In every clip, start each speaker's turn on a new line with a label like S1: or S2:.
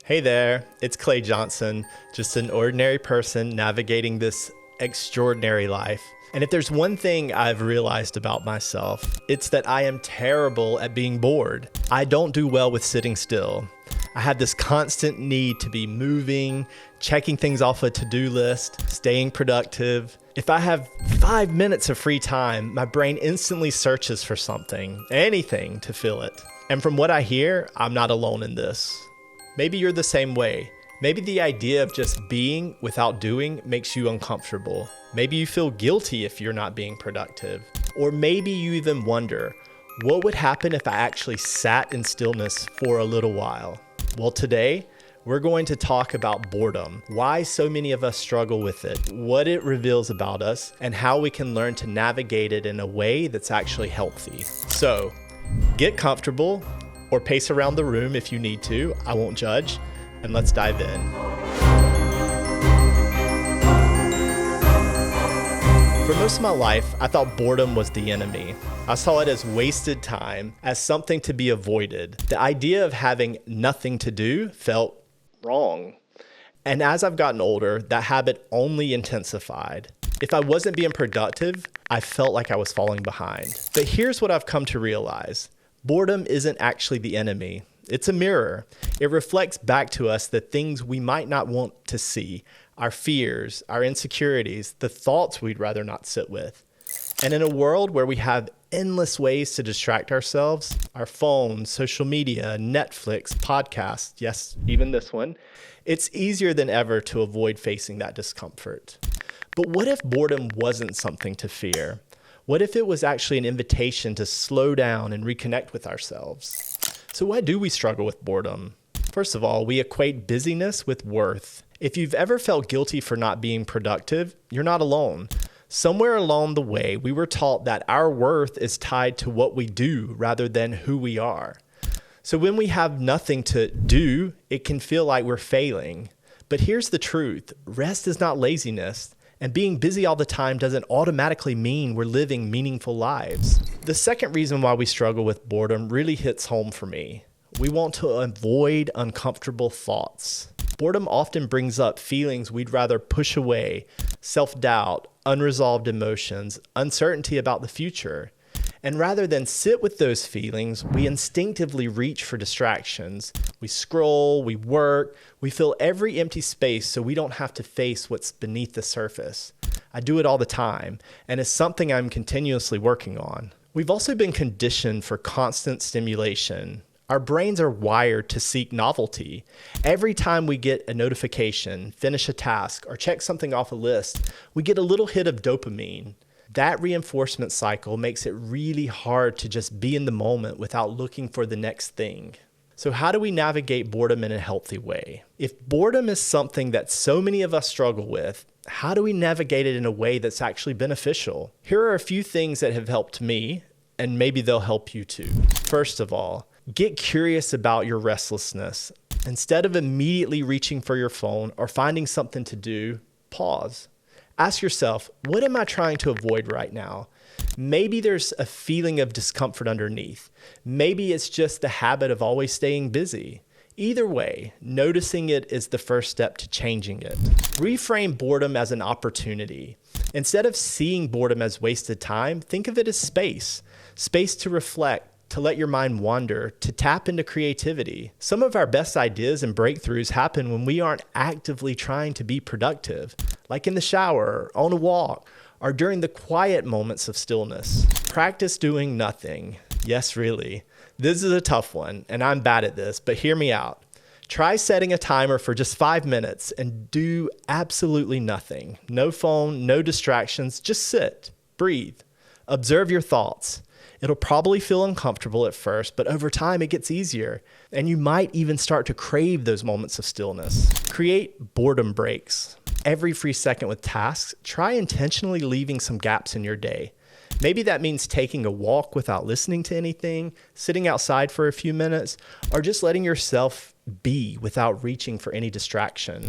S1: Hey there, it's Clay Johnson, just an ordinary person navigating this extraordinary life. And if there's one thing I've realized about myself, it's that I am terrible at being bored. I don't do well with sitting still. I have this constant need to be moving, checking things off a to-do list, staying productive. If I have 5 minutes of free time, my brain instantly searches for something, anything to fill it. And from what I hear, I'm not alone in this. Maybe you're the same way. Maybe the idea of just being without doing makes you uncomfortable. Maybe you feel guilty if you're not being productive. Or maybe you even wonder, what would happen if I actually sat in stillness for a little while? Well, today, we're going to talk about boredom, why so many of us struggle with it, what it reveals about us, and how we can learn to navigate it in a way that's actually healthy. So, get comfortable, or pace around the room if you need to. I won't judge, and let's dive in. For most of my life, I thought boredom was the enemy. I saw it as wasted time, as something to be avoided. The idea of having nothing to do felt wrong. And as I've gotten older, that habit only intensified. If I wasn't being productive, I felt like I was falling behind. But here's what I've come to realize. Boredom isn't actually the enemy. It's a mirror. It reflects back to us the things we might not want to see, our fears, our insecurities, the thoughts we'd rather not sit with. And in a world where we have endless ways to distract ourselves, our phones, social media, Netflix, podcasts, yes, even this one, it's easier than ever to avoid facing that discomfort. But what if boredom wasn't something to fear? What if it was actually an invitation to slow down and reconnect with ourselves? So why do we struggle with boredom? First of all, we equate busyness with worth. If you've ever felt guilty for not being productive, you're not alone. Somewhere along the way, we were taught that our worth is tied to what we do rather than who we are. So when we have nothing to do, it can feel like we're failing. But here's the truth. Rest is not laziness. And being busy all the time doesn't automatically mean we're living meaningful lives. The second reason why we struggle with boredom really hits home for me. We want to avoid uncomfortable thoughts. Boredom often brings up feelings we'd rather push away, self-doubt, unresolved emotions, uncertainty about the future. And rather than sit with those feelings, we instinctively reach for distractions. We scroll, we work, we fill every empty space so we don't have to face what's beneath the surface. I do it all the time, and it's something I'm continuously working on. We've also been conditioned for constant stimulation. Our brains are wired to seek novelty. Every time we get a notification, finish a task, or check something off a list, we get a little hit of dopamine. That reinforcement cycle makes it really hard to just be in the moment without looking for the next thing. So how do we navigate boredom in a healthy way? If boredom is something that so many of us struggle with, how do we navigate it in a way that's actually beneficial? Here are a few things that have helped me, and maybe they'll help you too. First of all, get curious about your restlessness. Instead of immediately reaching for your phone or finding something to do, pause. Ask yourself, what am I trying to avoid right now? Maybe there's a feeling of discomfort underneath. Maybe it's just the habit of always staying busy. Either way, noticing it is the first step to changing it. Reframe boredom as an opportunity. Instead of seeing boredom as wasted time, think of it as space. Space to reflect, to let your mind wander, to tap into creativity. Some of our best ideas and breakthroughs happen when we aren't actively trying to be productive, like in the shower, on a walk, or during the quiet moments of stillness. Practice doing nothing. Yes, really. This is a tough one, and I'm bad at this, but hear me out. Try setting a timer for just 5 minutes and do absolutely nothing. No phone, no distractions, just sit, breathe, observe your thoughts. It'll probably feel uncomfortable at first, but over time it gets easier, and you might even start to crave those moments of stillness. Create boredom breaks. Every free second with tasks, try intentionally leaving some gaps in your day. Maybe that means taking a walk without listening to anything, sitting outside for a few minutes, or just letting yourself be without reaching for any distraction.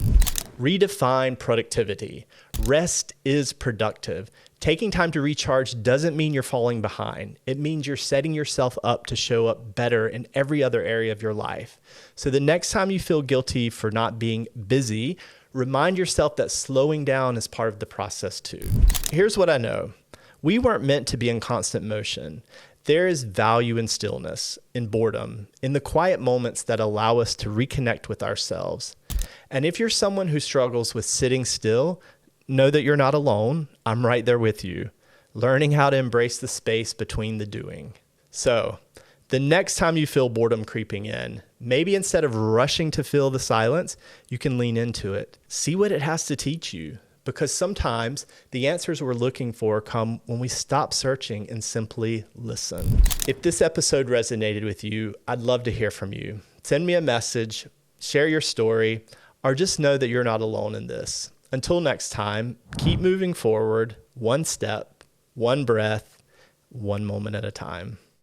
S1: Redefine productivity. Rest is productive. Taking time to recharge doesn't mean you're falling behind. It means you're setting yourself up to show up better in every other area of your life. So the next time you feel guilty for not being busy, remind yourself that slowing down is part of the process too. Here's what I know. We weren't meant to be in constant motion. There is value in stillness, in boredom, in the quiet moments that allow us to reconnect with ourselves. And if you're someone who struggles with sitting still, know that you're not alone. I'm right there with you, learning how to embrace the space between the doing. So the next time you feel boredom creeping in, maybe instead of rushing to fill the silence, you can lean into it. See what it has to teach you, because sometimes the answers we're looking for come when we stop searching and simply listen. If this episode resonated with you, I'd love to hear from you. Send me a message, share your story, or just know that you're not alone in this. Until next time, keep moving forward, one step, one breath, one moment at a time.